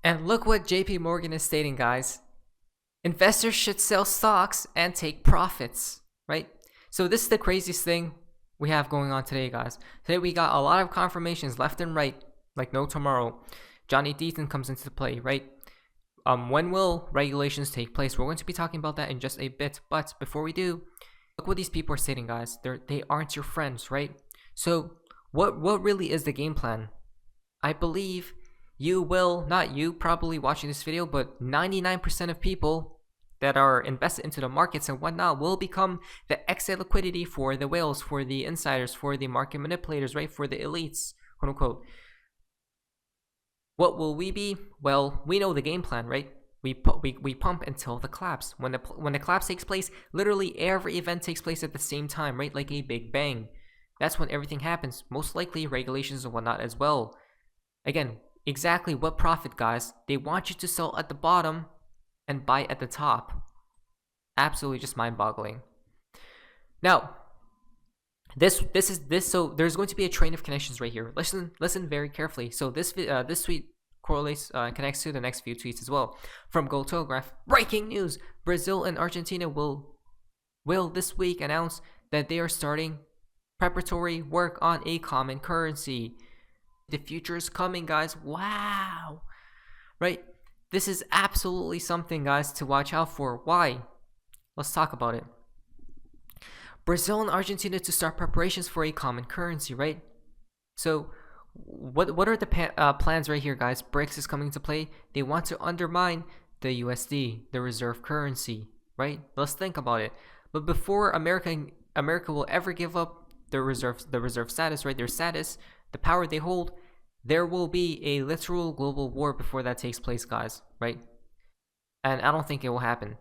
And look what JP Morgan is stating, guys. Investors should sell stocks and take profits, right? So this is the craziest thing we have going on today, guys. Today we got a lot of confirmations left and right, like no tomorrow. Johnny Deaton comes into play, right? When will regulations take place? We're going to be talking about that in just a bit. But before we do, look what these people are stating, guys. They aren't your friends, right? So what really is the game plan? I believe you will, not you probably watching this video, but 99% of people that are invested into the markets and whatnot will become the exit liquidity for the whales, for the insiders, for the market manipulators, right? For the elites, quote unquote. What will we be? Well, we know the game plan, right? We pump until the collapse. When the collapse takes place, literally every event takes place at the same time, right? Like a big bang. That's when everything happens. Most likely regulations and whatnot as well. Again, exactly what profit, guys? They want you to sell at the bottom and buy at the top. Absolutely just mind-boggling. Now, this so there's going to be a train of connections right here. Listen very carefully. So this tweet correlates connects to the next few tweets as well. From Gold Telegraph, breaking news: Brazil and Argentina will this week announce that they are starting preparatory work on a common currency. The future is coming, guys. Wow, right? This is absolutely something, guys, to watch out for. Why? Let's talk about it. Brazil and Argentina to start preparations for a common currency, right? So what are the plans right here, guys? BRICS is coming into play. They want to undermine the USD, the reserve currency, right? Let's think about it. But before America will ever give up the reserve status, right? Their status, the power they hold, there will be a literal global war before that takes place, guys, right? And I don't think it will happen.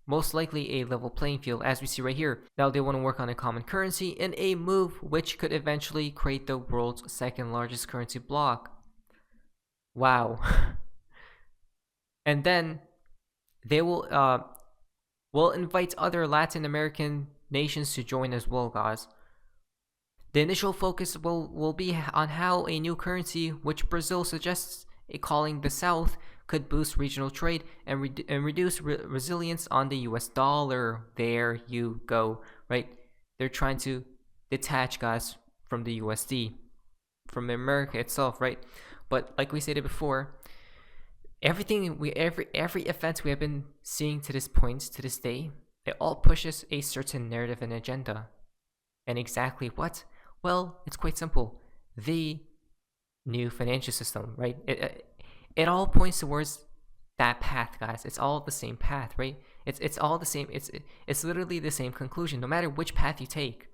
Most likely a level playing field, as we see right here. Now they want to work on a common currency in a move which could eventually create the world's second largest currency block. Wow. And then they will invite other Latin American nations to join as well, guys. The initial focus will be on how a new currency, which Brazil suggests calling the South, could boost regional trade and reduce resilience on the US dollar. There you go, right? They're trying to detach, guys, from the USD, from America itself, right? But like we stated before, every event we have been seeing to this point, to this day, it all pushes a certain narrative and agenda. And exactly what? Well, it's quite simple. The new financial system, right? It all points towards that path, guys. It's all the same path, right? It's all the same. It's literally the same conclusion, no matter which path you take.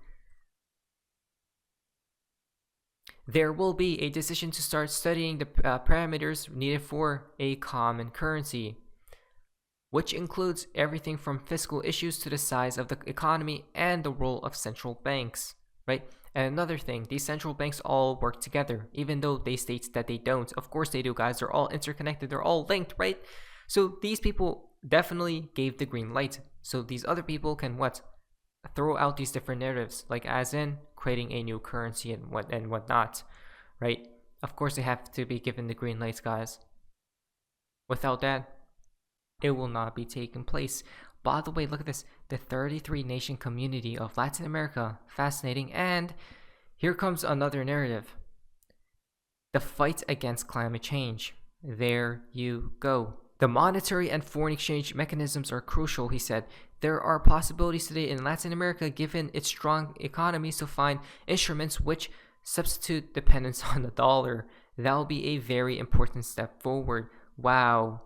There will be a decision to start studying the parameters needed for a common currency, which includes everything from fiscal issues to the size of the economy and the role of central banks, right? And another thing, these central banks all work together, even though they state that they don't. Of course they do, guys. They're all interconnected. They're all linked, right? So these people definitely gave the green light. So these other people can what? Throw out these different narratives, like as in creating a new currency and whatnot, right? Of course they have to be given the green lights, guys. Without that, it will not be taking place. By the way, look at this. The 33 nation community of Latin America. Fascinating. And here comes another narrative. The fight against climate change. There you go. The monetary and foreign exchange mechanisms are crucial, he said. There are possibilities today in Latin America, given its strong economies, to find instruments which substitute dependence on the dollar. That will be a very important step forward. Wow.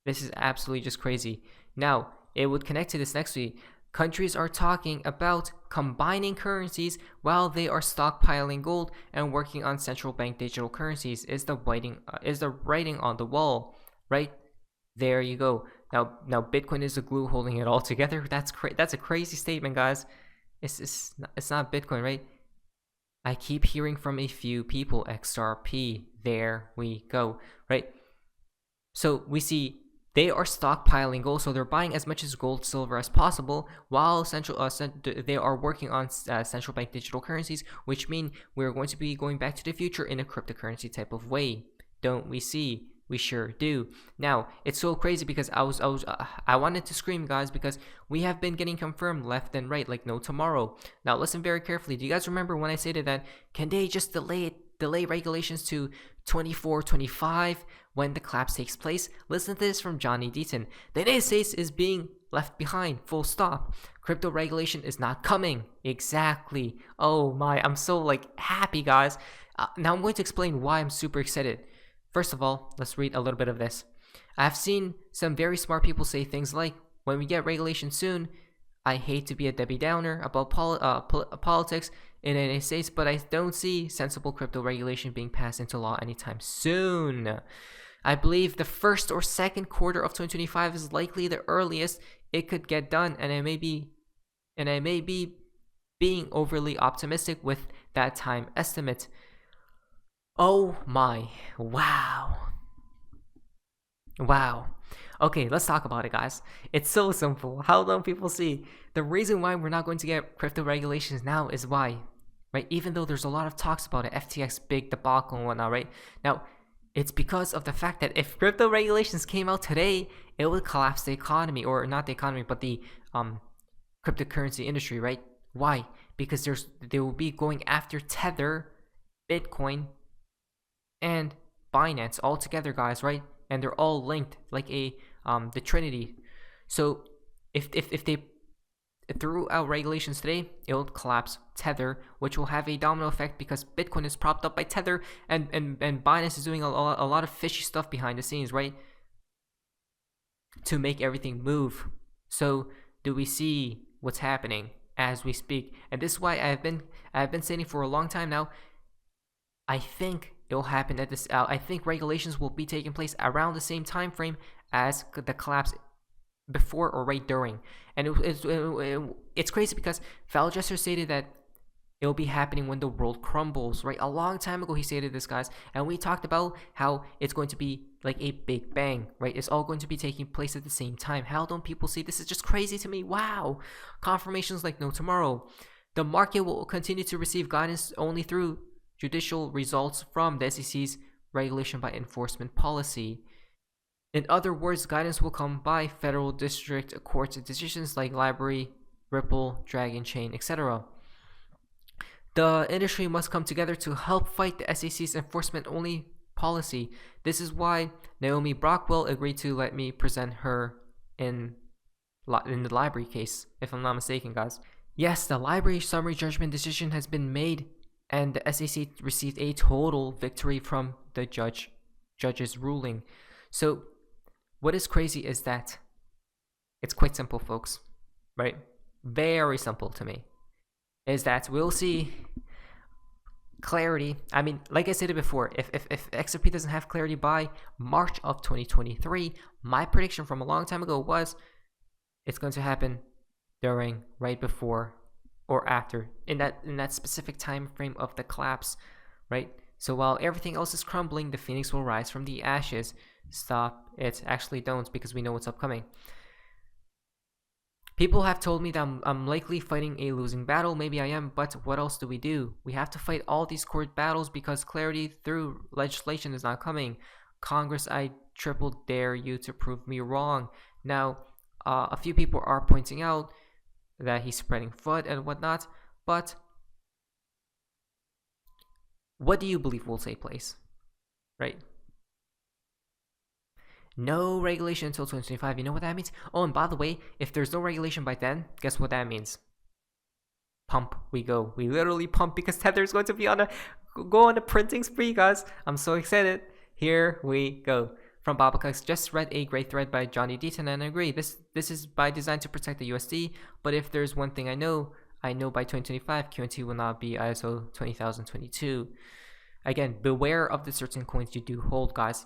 This is absolutely just crazy. Now, it would connect to this next week. Countries are talking about combining currencies while they are stockpiling gold and working on central bank digital currencies. Is the writing on the wall, right? There you go. Now Bitcoin is the glue holding it all together. That's a crazy statement, guys. It's not Bitcoin, right? I keep hearing from a few people XRP. There we go, right? So we see they are stockpiling gold, so they're buying as much as gold, silver as possible, while they are working on central bank digital currencies, which mean we're going to be going back to the future in a cryptocurrency type of way. Don't we see? We sure do. Now, it's so crazy because I wanted to scream, guys, because we have been getting confirmed left and right, like no tomorrow. Now, listen very carefully. Do you guys remember when I stated that, can they just delay regulations to 24, 25 when the collapse takes place? Listen to this from Johnny Deaton. The United States is being left behind, full stop. Crypto regulation is not coming. Exactly. Oh my, I'm so like happy, guys. Now I'm going to explain why I'm super excited. First of all, let's read a little bit of this. I've seen some very smart people say things like, when we get regulation soon, I hate to be a Debbie Downer about politics in the United States, but I don't see sensible crypto regulation being passed into law anytime soon. I believe the first or second quarter of 2025 is likely the earliest it could get done, and I may be being overly optimistic with that time estimate. Oh my, wow. Okay, let's talk about it, guys. It's so simple. How don't people see? The reason why we're not going to get crypto regulations now is why, right? Even though there's a lot of talks about it, FTX big debacle and whatnot, right? Now, it's because of the fact that if crypto regulations came out today, it would collapse the economy, or not the economy, but the cryptocurrency industry, right? Why? Because they will be going after Tether, Bitcoin, and Binance all together, guys, right? And they're all linked like the Trinity. So if they threw out regulations today, it will collapse Tether, which will have a domino effect because Bitcoin is propped up by Tether, and Binance is doing a lot of fishy stuff behind the scenes, right? To make everything move. So do we see what's happening as we speak? And this is why I've been saying for a long time now. I think it will happen at this. I think regulations will be taking place around the same time frame as the collapse, before or right during. And it's crazy because Val Jesser stated that it will be happening when the world crumbles, right? A long time ago he stated this, guys, and we talked about how it's going to be like a big bang, right? It's all going to be taking place at the same time. How don't people see this? Is just crazy to me. Wow. Confirmations like no tomorrow. The market will continue to receive guidance only through judicial results from the SEC's regulation by enforcement policy. In other words, guidance will come by federal district courts decisions like Library, Ripple, Dragon Chain, etc. The industry must come together to help fight the SEC's enforcement-only policy. This is why Naomi Brockwell agreed to let me present her in the Library case, if I'm not mistaken, guys. Yes, the Library summary judgment decision has been made, and the SEC received a total victory from the judge's ruling. So what is crazy is that it's quite simple, folks, right? Very simple to me. Is that we'll see clarity. I mean, like I said before, if XRP doesn't have clarity by March of 2023, my prediction from a long time ago was it's going to happen during, right before, or after, in that specific time frame of the collapse, right? So while everything else is crumbling, the phoenix will rise from the ashes. Stop it. Actually don't, because we know what's upcoming. People have told me that I'm likely fighting a losing battle. Maybe I am, but what else do? We have to fight all these court battles because clarity through legislation is not coming. Congress, I triple dare you to prove me wrong. Now, a few people are pointing out that he's spreading FUD and whatnot, but what do you believe will take place, right? No regulation until 2025. You know what that means? Oh, and by the way, if there's no regulation by then, guess what that means? Pump, we go. We literally pump because Tether is going to be on a printing spree, guys. I'm so excited. Here we go. From Babacucks, just read a great thread by Johnny Deaton and I agree. This is by design to protect the USD, but if there's one thing I know by 2025, QNT will not be ISO 20022. Again, beware of the certain coins you do hold, guys.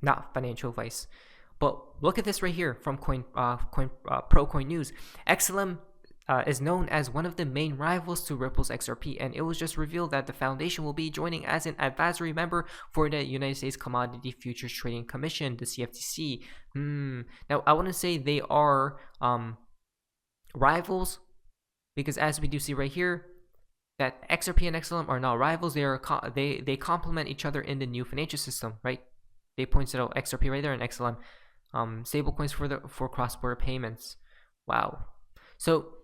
Not financial advice. But look at this right here from ProCoin News. XLM is known as one of the main rivals to Ripple's XRP, and it was just revealed that the foundation will be joining as an advisory member for the United States Commodity Futures Trading Commission, the CFTC. Now, I wouldn't say they are rivals, because as we do see right here, that XRP and XLM are not rivals. They complement each other in the new financial system, right? They pointed out XRP right there and XLM, stablecoins for cross-border payments. Wow. So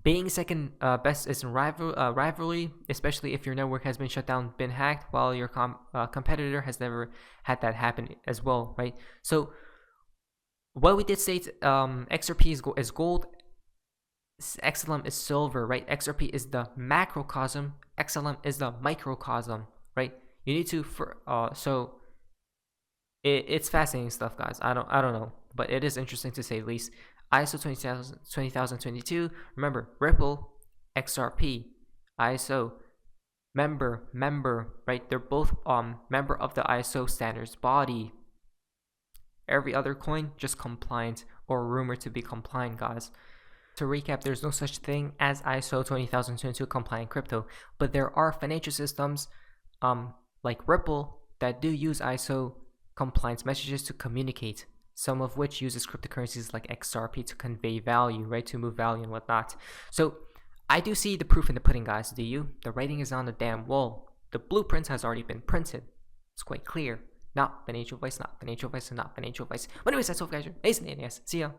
being second best is in rivalry, especially if your network has been shut down, been hacked, while your competitor has never had that happen as well, right? So what we did state, XRP is gold, XLM is silver, right? XRP is the macrocosm, XLM is the microcosm, right? You need to so it's fascinating stuff, guys. I don't know, but it is interesting to say the least. ISO 20022. Remember, Ripple, XRP, ISO, member, right? They're both member of the ISO standards body. Every other coin just compliant or rumored to be compliant, guys. To recap, there's no such thing as ISO 20022 compliant crypto, but there are financial systems like Ripple that do use ISO compliance messages to communicate, some of which uses cryptocurrencies like XRP to convey value, right, to move value and whatnot. So I do see the proof in the pudding, guys. Do you? The writing is on the damn wall. The blueprint has already been printed. It's quite clear. Not financial advice, not financial advice, not financial advice. But anyways, that's all, guys. See ya.